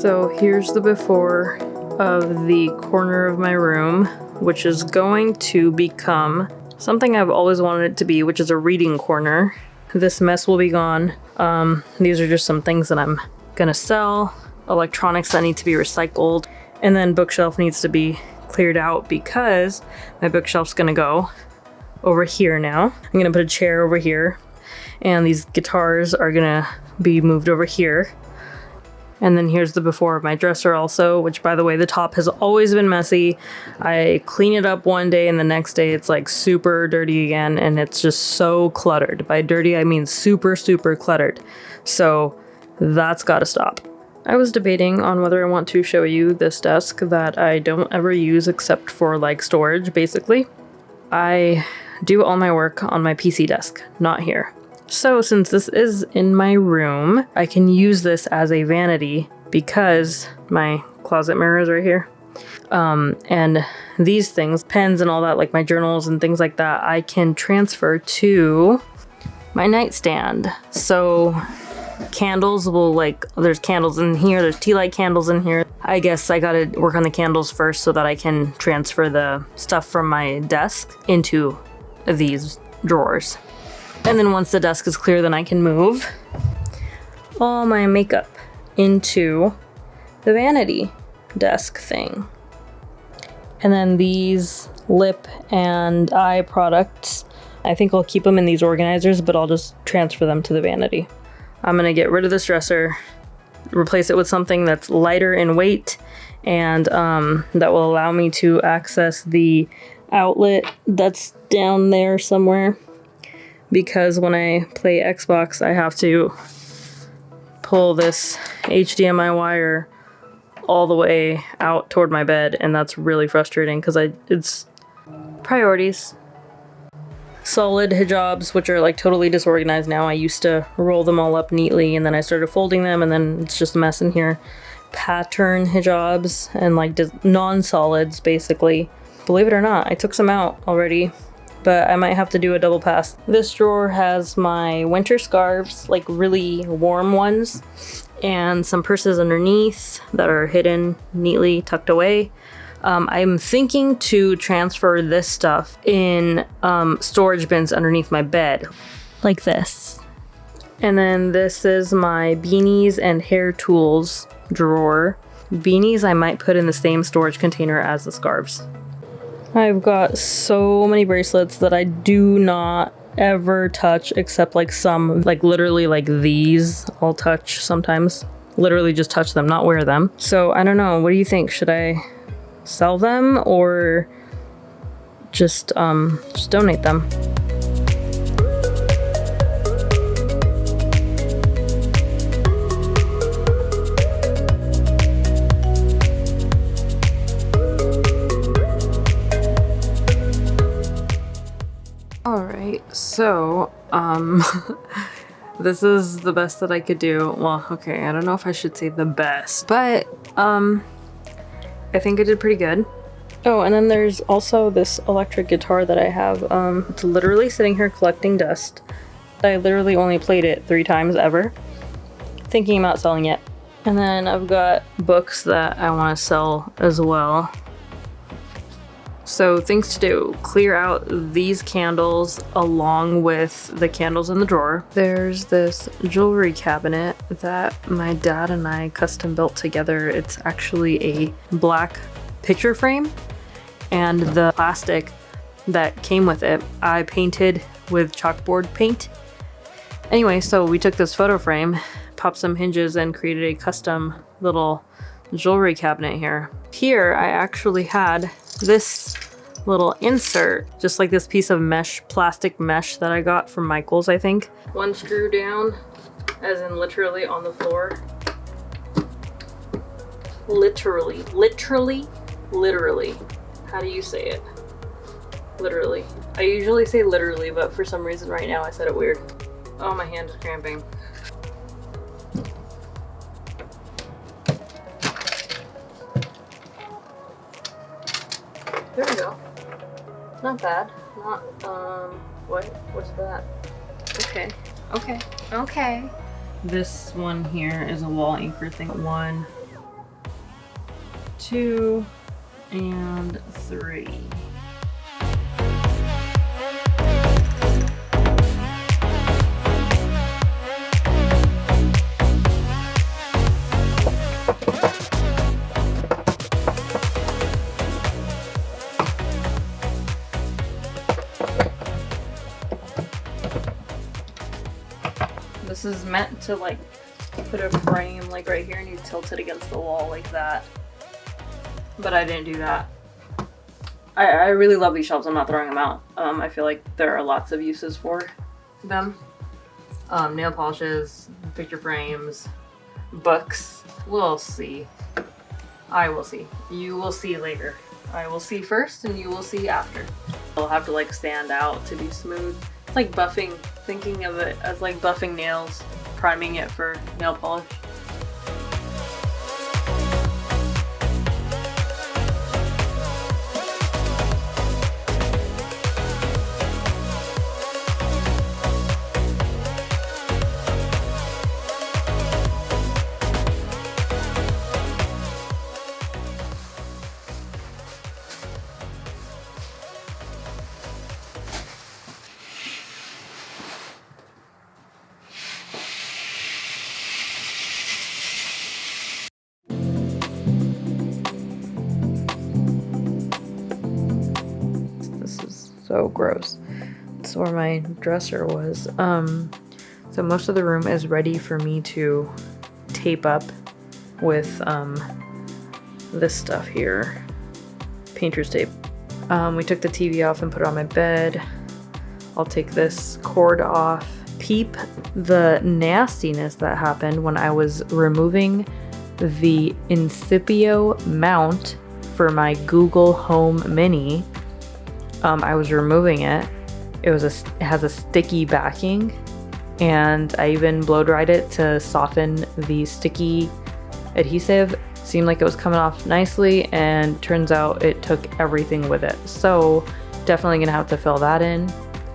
So here's the before of the corner of my room, which is going to become something I've always wanted it to be, which is a reading corner. This mess will be gone. These are just some things that I'm gonna sell, electronics that need to be recycled, and then bookshelf needs to be cleared out because my bookshelf's gonna go over here now. I'm gonna put a chair over here, and these guitars are gonna be moved over here. And then here's the before of my dresser also, which, by the way, the top has always been messy. I clean it up one day and the next day it's like super dirty again, and it's just so cluttered. By dirty, I mean super, super cluttered. So that's gotta stop. I was debating on whether I want to show you this desk that I don't ever use except for like storage, basically. I do all my work on my PC desk, not here. So since this is in my room, I can use this as a vanity because my closet mirror is right here. And these things, pens and all that, like my journals and things like that, I can transfer to my nightstand. So candles will, like, there's candles in here, there's tea light candles in here. I guess I gotta work on the candles first so that I can transfer the stuff from my desk into these drawers. And then once the desk is clear, then I can move all my makeup into the vanity desk thing. And then these lip and eye products, I think I'll keep them in these organizers, but I'll just transfer them to the vanity. I'm gonna get rid of this dresser, replace it with something that's lighter in weight, and that will allow me to access the outlet that's down there somewhere. Because when I play Xbox, I have to pull this HDMI wire all the way out toward my bed, and that's really frustrating because it's priorities. Solid hijabs, which are like totally disorganized now. I used to roll them all up neatly, and then I started folding them, and then it's just a mess in here. Pattern hijabs and like non-solids, basically. Believe it or not, I took some out already, but I might have to do a double pass. This drawer has my winter scarves, like really warm ones, and some purses underneath that are hidden neatly tucked away. I'm thinking to transfer this stuff in storage bins underneath my bed, like this. And then this is my beanies and hair tools drawer. Beanies I might put in the same storage container as the scarves. I've got so many bracelets that I do not ever touch, except like some, like literally like these I'll touch sometimes. Literally just touch them, not wear them. So I don't know, what do you think? Should I sell them or just donate them? Alright, so, this is the best that I could do. Well, okay, I don't know if I should say the best, but, I think I did pretty good. Oh, and then there's also this electric guitar that I have. It's literally sitting here collecting dust. I literally only played it 3 times ever. Thinking about selling it. And then I've got books that I want to sell as well. So things to do, clear out these candles along with the candles in the drawer. There's this jewelry cabinet that my dad and I custom built together. It's actually a black picture frame, and the plastic that came with it, I painted with chalkboard paint. Anyway, so we took this photo frame, popped some hinges, and created a custom little jewelry cabinet here. Here, I actually had this little insert, just like this piece of mesh, plastic mesh that I got from Michael's, I think. One screw down, as in literally on the floor. Literally. How do you say it? Literally. I usually say literally, but for some reason right now I said it weird. Oh, my hand is cramping. There we go. Not bad. Not, what's that? Okay. This one here is a wall anchor thing. 1, 2, and 3. This is meant to like put a frame like right here and you tilt it against the wall like that. But I didn't do that. I really love these shelves. I'm not throwing them out. I feel like there are lots of uses for them. Nail polishes, picture frames, books. We'll see. I will see. You will see later. I will see first and you will see after. It'll have to like stand out to be smooth. It's like buffing, thinking of it as like buffing nails, priming it for nail polish. So gross. That's where my dresser was. So most of the room is ready for me to tape up with this stuff here, painter's tape. We took the TV off and put it on my bed. I'll take this cord off. Peep the nastiness that happened when I was removing the Incipio mount for my Google Home Mini. I was removing it. It has a sticky backing, and I even blow dried it to soften the sticky adhesive. Seemed like it was coming off nicely, and turns out it took everything with it. So definitely gonna have to fill that in,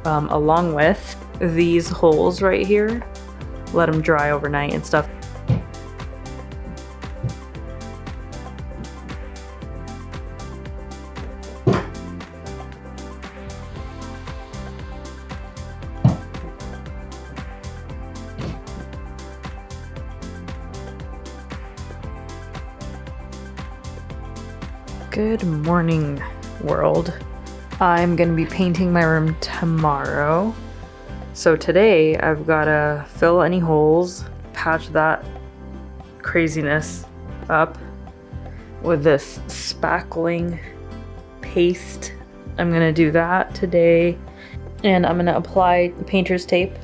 along with these holes right here. Let them dry overnight and stuff. Good morning, world. I'm gonna be painting my room tomorrow. So today I've gotta fill any holes, patch that craziness up with this spackling paste. I'm gonna do that today. And I'm gonna apply painter's tape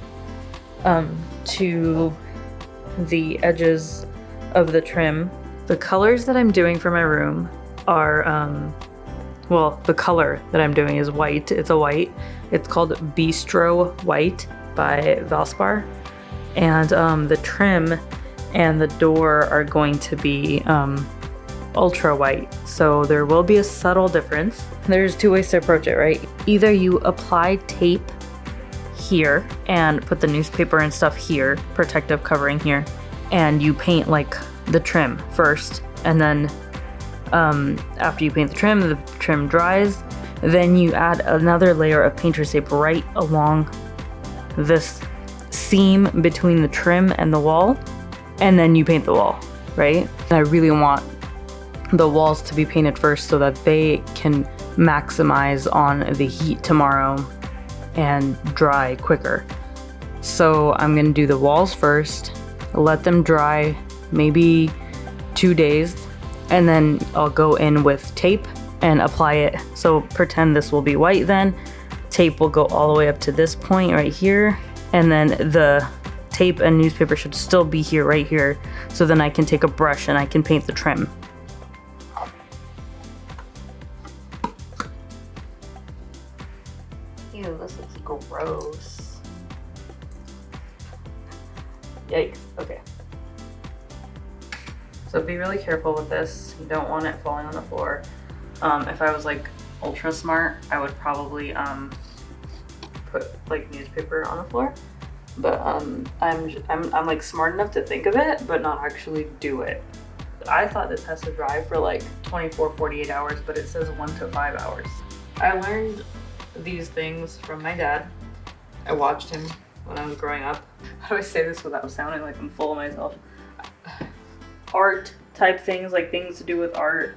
to the edges of the trim. The colors that I'm doing for my room are, well, the color that I'm doing is white. It's a white. It's called Bistro White by Valspar. And the trim and the door are going to be ultra white. So there will be a subtle difference. There's two ways to approach it, right? Either you apply tape here and put the newspaper and stuff here, protective covering here, and you paint like the trim first, and then after you paint the trim dries, then you add another layer of painter's tape right along this seam between the trim and the wall, and then you paint the wall, right? And I really want the walls to be painted first so that they can maximize on the heat tomorrow and dry quicker. So I'm gonna do the walls first, let them dry maybe 2 days, and then I'll go in with tape and apply it. So pretend this will be white then. Tape will go all the way up to this point right here, and then the tape and newspaper should still be here, right here. So then I can take a brush and I can paint the trim. Ew, this looks gross. Yikes, okay. So be really careful with this. You don't want it falling on the floor. If I was like ultra smart, I would probably put like newspaper on the floor. But I'm like smart enough to think of it, but not actually do it. I thought this has to dry for like 24, 48 hours, but it says 1 to 5 hours. I learned these things from my dad. I watched him when I was growing up. How do I say this without sounding like I'm full of myself? Art type things, like things to do with art,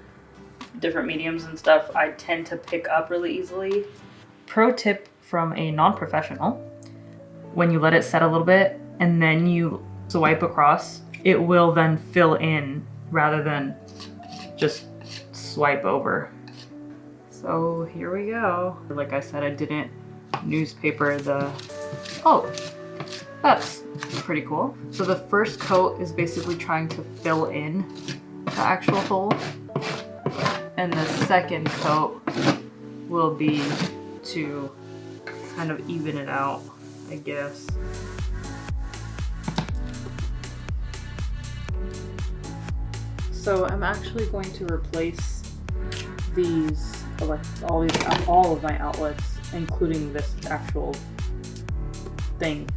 different mediums and stuff, I tend to pick up really easily. Pro tip from a non-professional: when you let it set a little bit and then you swipe across, it will then fill in rather than just swipe over. So here we go. Like I said, I didn't newspaper the, oh, that's pretty cool. So the first coat is basically trying to fill in the actual hole, and the second coat will be to kind of even it out, I guess. So I'm actually going to replace these, all of my outlets, including this actual thing.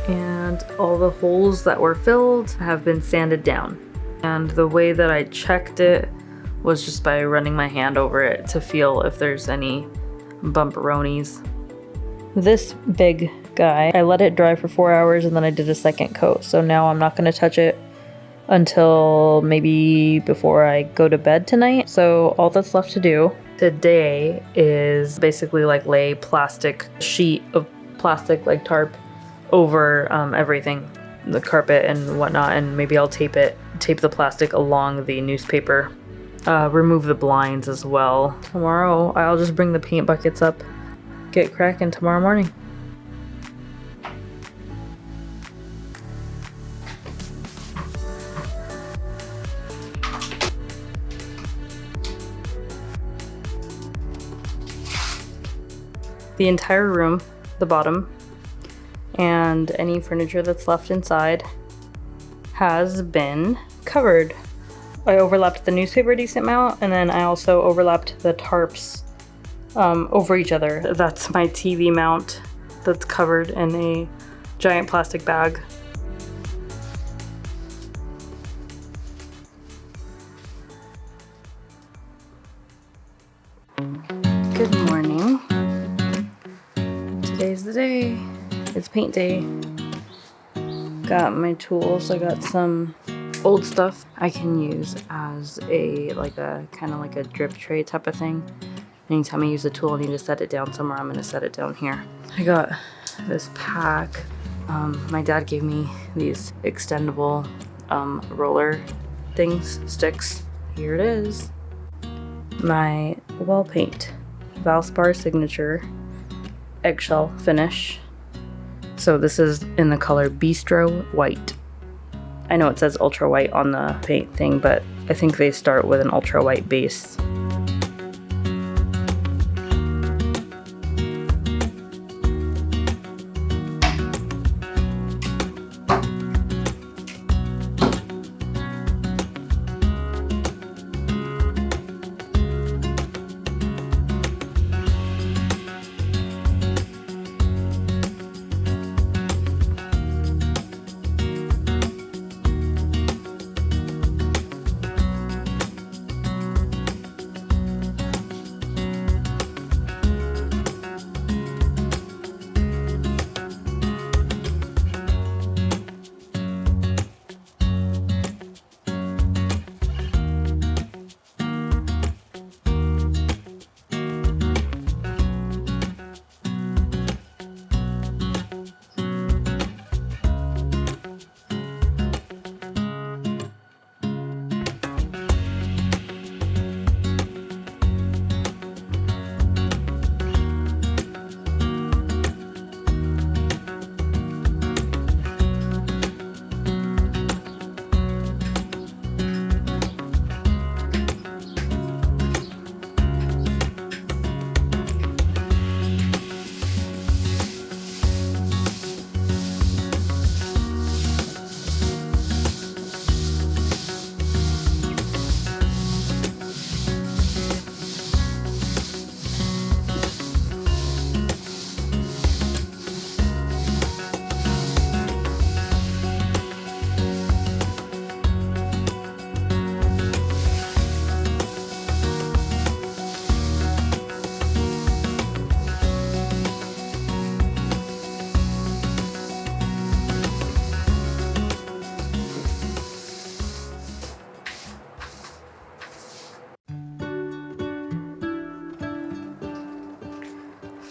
And all the holes that were filled have been sanded down. And the way that I checked it was just by running my hand over it to feel if there's any bumperonis. This big guy, I let it dry for 4 hours and then I did a second coat. So now I'm not gonna touch it until maybe before I go to bed tonight. So all that's left to do today is basically like lay plastic sheet of plastic, like tarp, over everything, the carpet and whatnot, and maybe I'll tape the plastic along the newspaper, remove the blinds as well. Tomorrow I'll just bring the paint buckets up, get cracking tomorrow morning. The entire room, the bottom, and any furniture that's left inside has been covered. I overlapped the newspaper a decent amount, and then I also overlapped the tarps over each other. That's my TV mount that's covered in a giant plastic bag. Good morning. Today's the day. It's paint day. Got my tools. I got some old stuff I can use as a kind of like a drip tray type of thing. Anytime I use a tool, I need to set it down somewhere. I'm gonna set it down here. I got this pack. My dad gave me these extendable roller things, sticks. Here it is. My wall paint, Valspar Signature eggshell finish. So this is in the color Bistro White. I know it says ultra white on the paint thing, but I think they start with an ultra white base.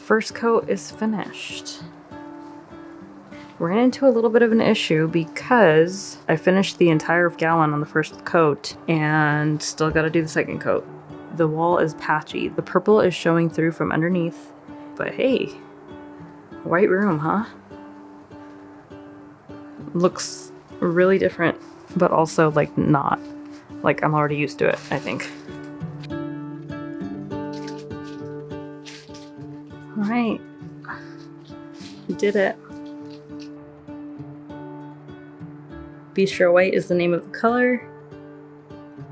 first coat is finished. Ran into a little bit of an issue because I finished the entire gallon on the first coat and still got to do the second coat. The wall is patchy. The purple is showing through from underneath, but hey, white room, huh? Looks really different, but also like not. Like I'm already used to it, I think. All right, we did it. Bistro White is the name of the color.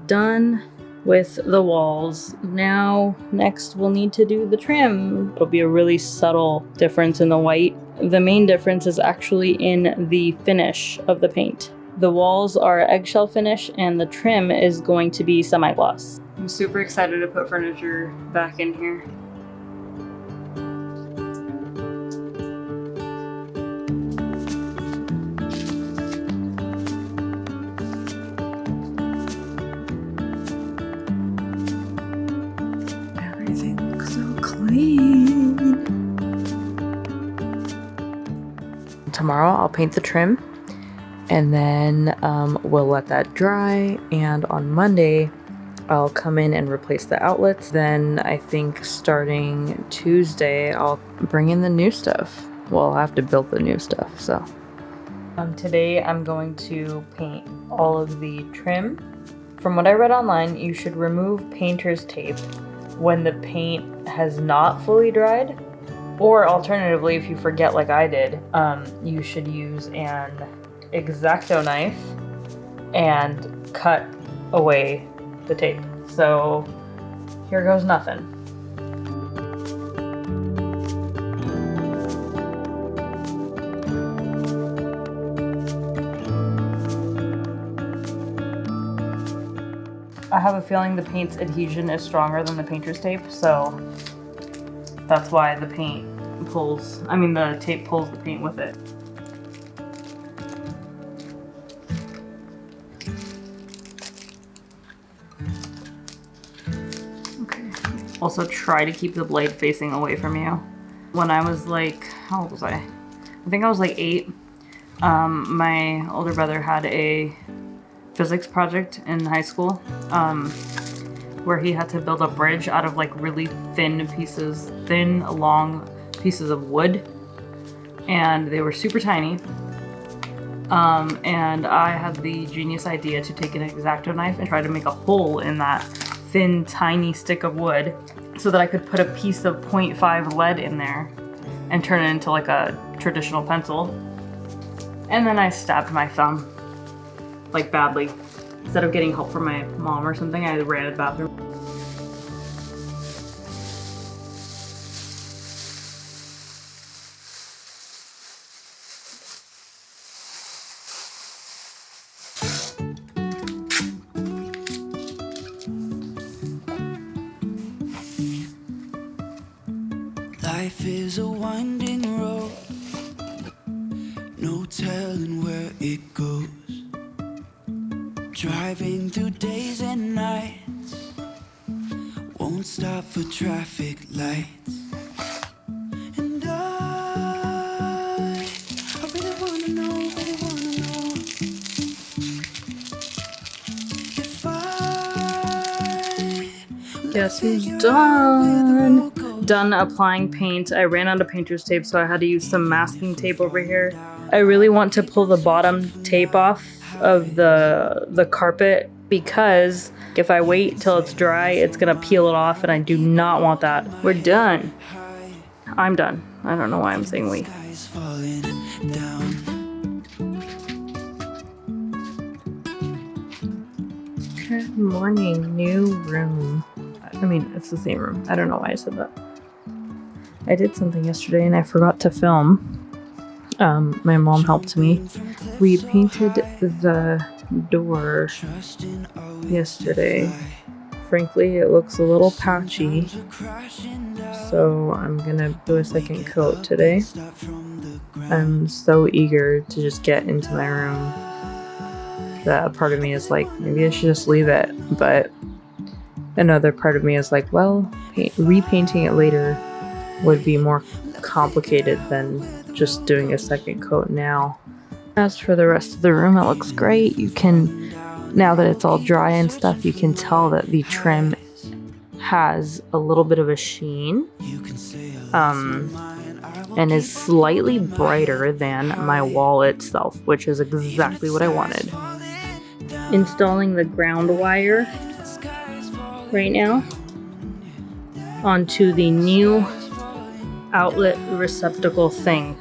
Done with the walls. Now, next we'll need to do the trim. It'll be a really subtle difference in the white. The main difference is actually in the finish of the paint. The walls are eggshell finish and the trim is going to be semi-gloss. I'm super excited to put furniture back in here. Tomorrow I'll paint the trim and then we'll let that dry, and on Monday I'll come in and replace the outlets. Then I think starting Tuesday I'll bring in the new stuff. Well, I'll have to build the new stuff, so. Today I'm going to paint all of the trim. From what I read online, you should remove painter's tape when the paint has not fully dried. Or alternatively, if you forget like I did, you should use an X-Acto knife and cut away the tape. So here goes nothing. I have a feeling the paint's adhesion is stronger than the painter's tape, so that's why the paint pulls, the tape pulls the paint with it. Okay. Also try to keep the blade facing away from you. When I was like, how old was I? I think I was like 8. My older brother had a physics project in high school. Where he had to build a bridge out of like really thin, long pieces of wood, and they were super tiny. And I had the genius idea to take an X-Acto knife and try to make a hole in that thin, tiny stick of wood so that I could put a piece of 0.5 lead in there and turn it into like a traditional pencil. And then I stabbed my thumb, like badly. Instead of getting help from my mom or something, I ran to the bathroom. Life is a winding road, no telling where it goes. Driving through days and nights, won't stop for traffic lights. And I really wanna know if I Guess who's done? Done applying paint. I ran out of painter's tape, so I had to use some masking tape over here. I really want to pull the bottom tape off of the carpet because if I wait till it's dry, it's gonna peel it off, and I do not want that. We're done. I'm done. I don't know why I'm saying we. Good morning, new room. It's the same room. I don't know why I said that. I did something yesterday and I forgot to film. My mom helped me. We painted the door yesterday. Frankly, it looks a little patchy, so I'm gonna do a second coat today. I'm so eager to just get into my room that a part of me is like, maybe I should just leave it, but another part of me is like, well, repainting it later would be more complicated than just doing a second coat now. As for the rest of the room, it looks great. You can, now that it's all dry and stuff, you can tell that the trim has a little bit of a sheen, and is slightly brighter than my wall itself, which is exactly what I wanted. Installing the ground wire right now onto the new outlet receptacle thing.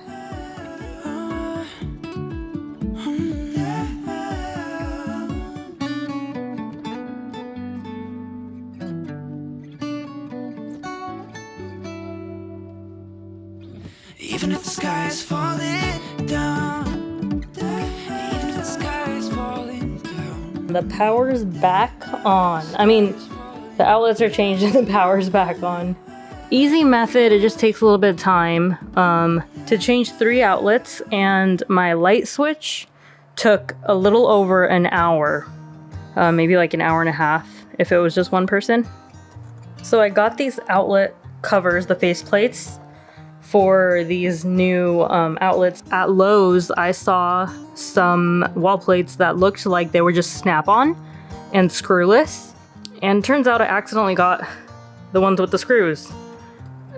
Even if the sky is falling down, even if the sky is falling down. The power's back on. I mean, the outlets are changed and the power's back on. Easy method, it just takes a little bit of time to change 3 outlets, and my light switch took a little over an hour, maybe like an hour and a half if it was just one person. So I got these outlet covers, the face plates, for these new outlets. At Lowe's, I saw some wall plates that looked like they were just snap-on and screwless, and turns out I accidentally got the ones with the screws,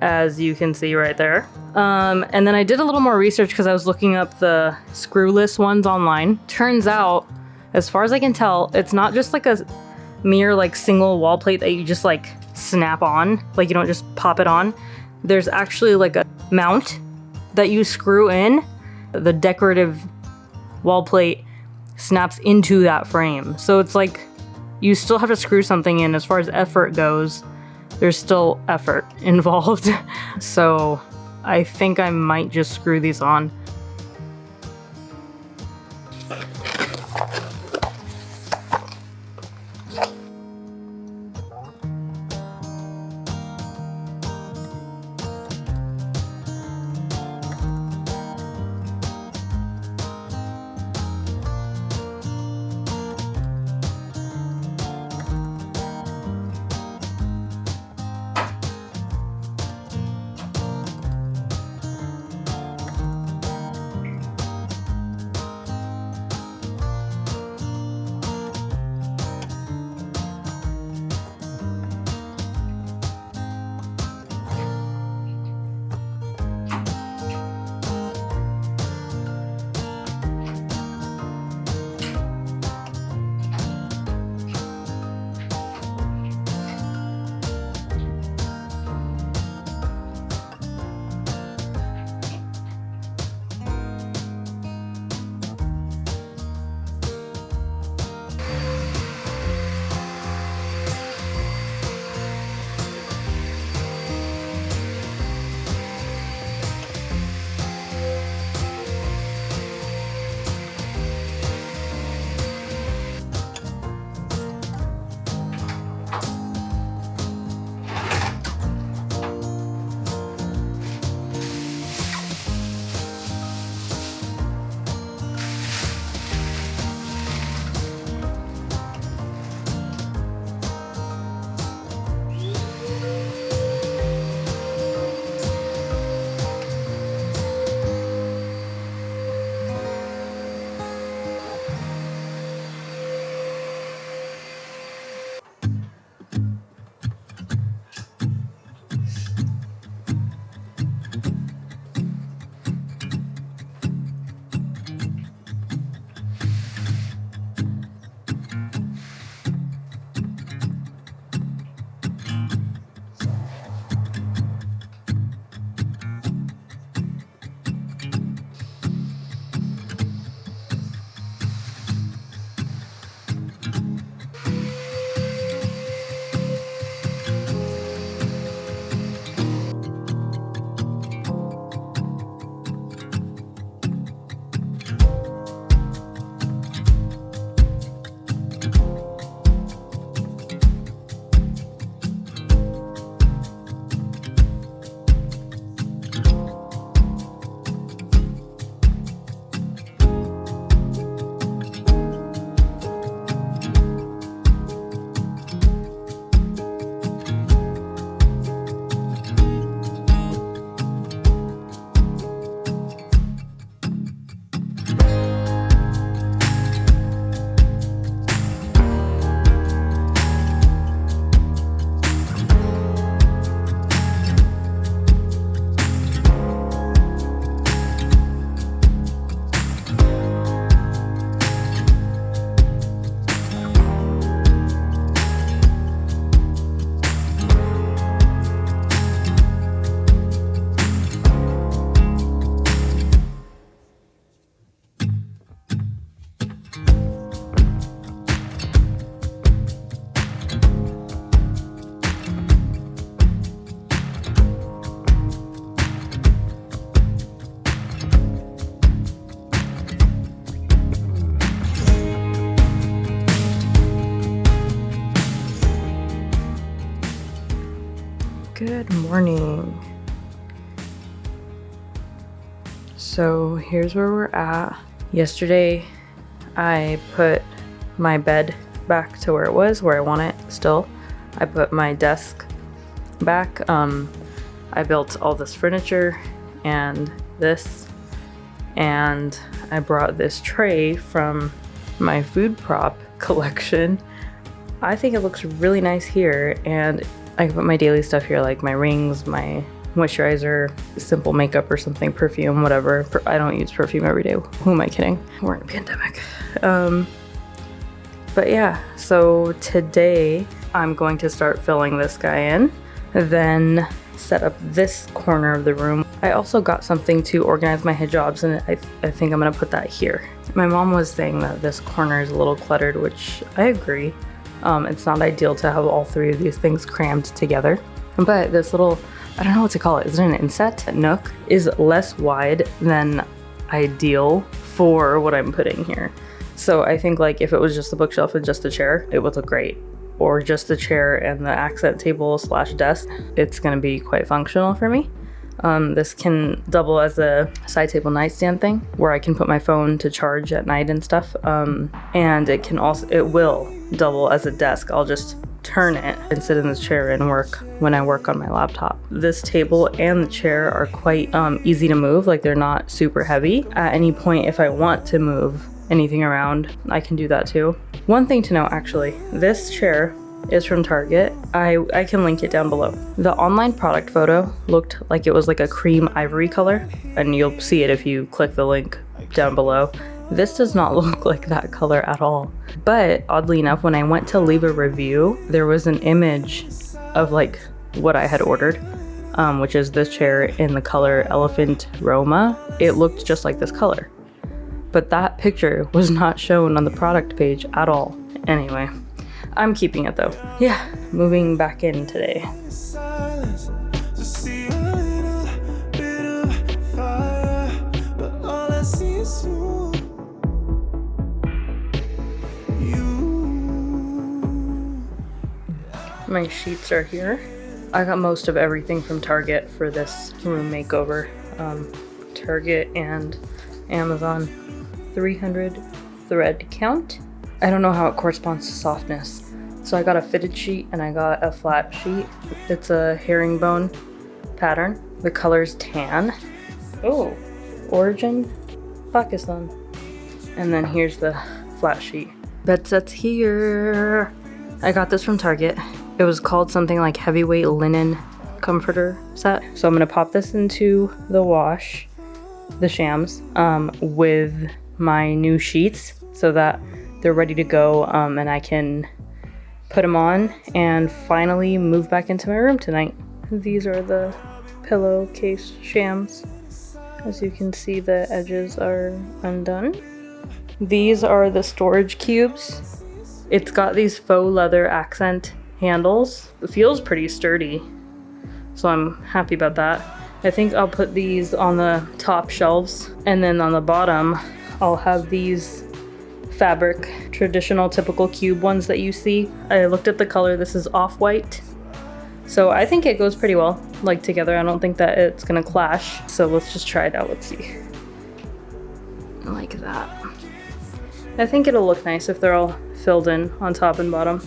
as you can see right there. And then I did a little more research because I was looking up the screwless ones online. Turns out, as far as I can tell, it's not just like a mere like single wall plate that you just like snap on, like you don't just pop it on. There's actually like a mount that you screw in. The decorative wall plate snaps into that frame. So it's like you still have to screw something in. As far as effort goes, there's still effort involved. So I think I might just screw these on. Good morning. So here's where we're at. Yesterday, I put my bed back to where it was, where I want it still. I put my desk back. I built all this furniture and this, and I brought this tray from my food prop collection. I think it looks really nice here, and I can put my daily stuff here, like my rings, my moisturizer, simple makeup or something, perfume, whatever. I don't use perfume every day. Who am I kidding? We're in a pandemic. But yeah, so today I'm going to start filling this guy in, then set up this corner of the room. I also got something to organize my hijabs, and I think I'm gonna put that here. My mom was saying that this corner is a little cluttered, which I agree. It's not ideal to have all three of these things crammed together, but this little, I don't know what to call it, is it an inset nook, is less wide than ideal for what I'm putting here. So I think like if it was just the bookshelf and just the chair, it would look great. Or just the chair and the accent table / desk, it's gonna be quite functional for me. This can double as a side table nightstand thing where I can put my phone to charge at night and stuff. And it will double as a desk. I'll just turn it and sit in the chair and work when I work on my laptop. This table and the chair are quite easy to move. Like, they're not super heavy. At any point, if I want to move anything around, I can do that too. One thing to note, actually, this chair is from Target. I can link it down below. The online product photo looked like it was like a cream ivory color, and you'll see it if you click the link down below. This does not look like that color at all. But oddly enough, when I went to leave a review, there was an image of like what I had ordered, which is this chair in the color Elephant Roma. It looked just like this color, but that picture was not shown on the product page at all. Anyway, I'm keeping it though. Yeah, moving back in today. My sheets are here. I got most of everything from Target for this room makeover. Target and Amazon. 300 thread count. I don't know how it corresponds to softness. So I got a fitted sheet and I got a flat sheet. It's a herringbone pattern. The color's tan. Oh, origin, Pakistan. And then here's the flat sheet. Bed sets here. I got this from Target. It was called something like heavyweight linen comforter set. So I'm gonna pop this into the wash, the shams, with my new sheets so that they're ready to go, and I can put them on and finally move back into my room tonight. These are the pillowcase shams. As you can see, the edges are undone. These are the storage cubes. It's got these faux leather accent handles. It feels pretty sturdy, so I'm happy about that. I think I'll put these on the top shelves, and then on the bottom I'll have these fabric, traditional typical cube ones that you see. I looked at the color. This is off-white, so I think it goes pretty well like together. I don't think that it's gonna clash, so let's just try it out. Let's see. Like that. I think it'll look nice if they're all filled in on top and bottom.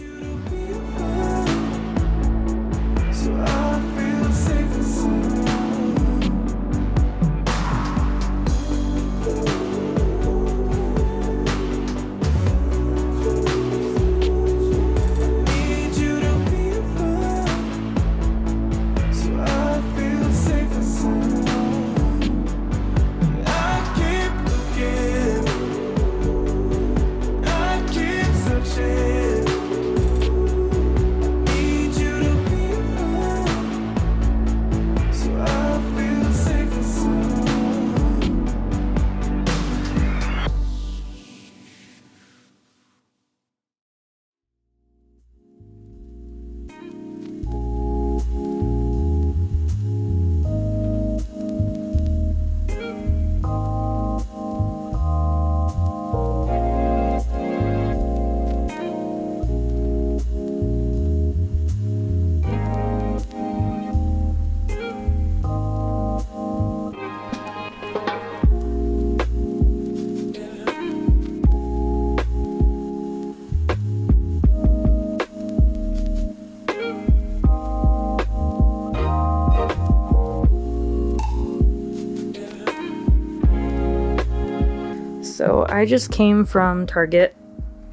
So I just came from Target,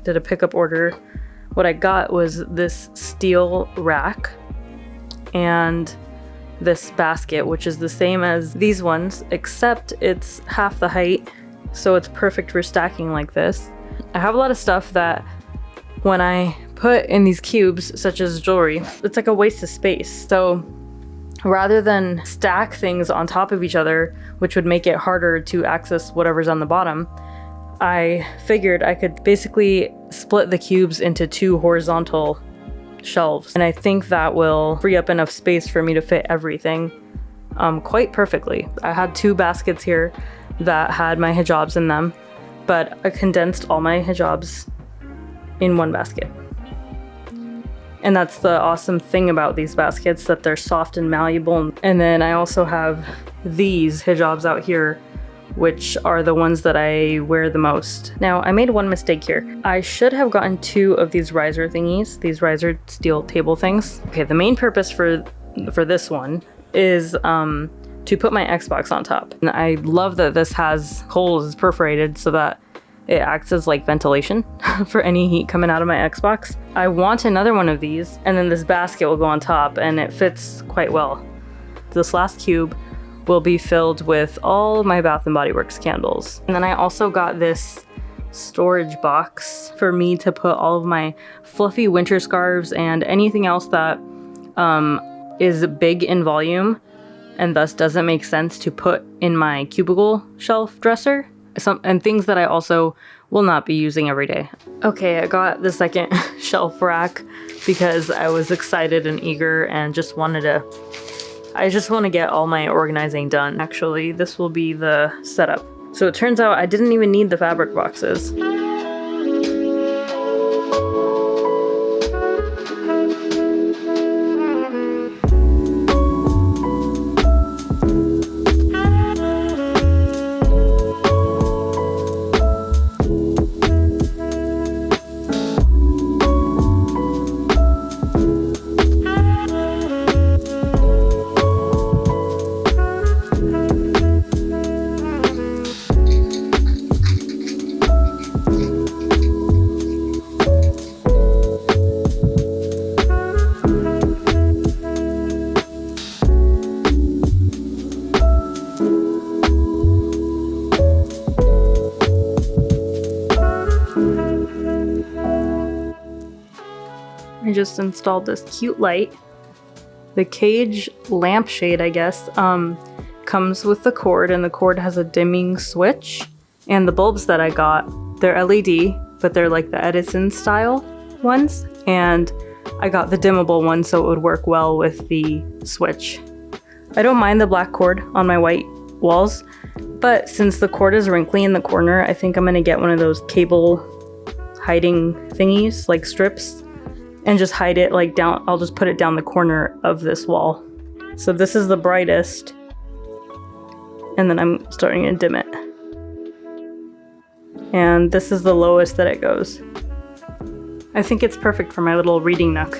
did a pickup order. What I got was this steel rack and this basket, which is the same as these ones, except it's half the height, so it's perfect for stacking like this. I have a lot of stuff that when I put in these cubes, such as jewelry, it's like a waste of space. So rather than stack things on top of each other, which would make it harder to access whatever's on the bottom, I figured I could basically split the cubes into 2 horizontal shelves. And I think that will free up enough space for me to fit everything quite perfectly. I had 2 baskets here that had my hijabs in them, but I condensed all my hijabs in one basket. And that's the awesome thing about these baskets, that they're soft and malleable. And then I also have these hijabs out here, which are the ones that I wear the most. Now, I made one mistake here. I should have gotten 2 of these riser thingies, these riser steel table things. Okay, the main purpose for this one is to put my Xbox on top. And I love that this has holes perforated so that it acts as like ventilation for any heat coming out of my Xbox. I want another one of these, and then this basket will go on top, and it fits quite well. This last cube will be filled with all of my Bath & Body Works candles. And then I also got this storage box for me to put all of my fluffy winter scarves and anything else that is big in volume and thus doesn't make sense to put in my cubicle shelf dresser. And things that I also will not be using every day. Okay, I got the second shelf rack because I was excited and eager and I just want to get all my organizing done. Actually, this will be the setup. So it turns out I didn't even need the fabric boxes. I just installed this cute light. The cage lampshade, I guess, comes with the cord, and the cord has a dimming switch. And the bulbs that I got, they're LED, but they're like the Edison style ones. And I got the dimmable one so it would work well with the switch. I don't mind the black cord on my white walls, but since the cord is wrinkly in the corner, I think I'm gonna get one of those cable hiding thingies, like strips, and just hide it like down. I'll just put it down the corner of this wall. So this is the brightest, and then I'm starting to dim it. And this is the lowest that it goes. I think it's perfect for my little reading nook.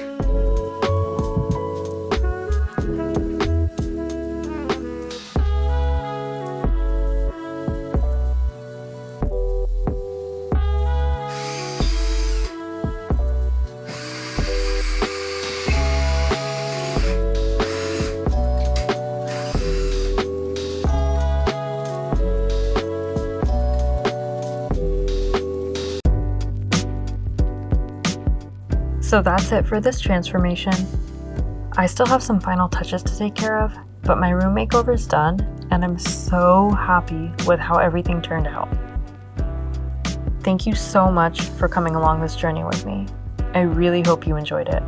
So that's it for this transformation. I still have some final touches to take care of, but my room makeover is done, and I'm so happy with how everything turned out. Thank you so much for coming along this journey with me. I really hope you enjoyed it.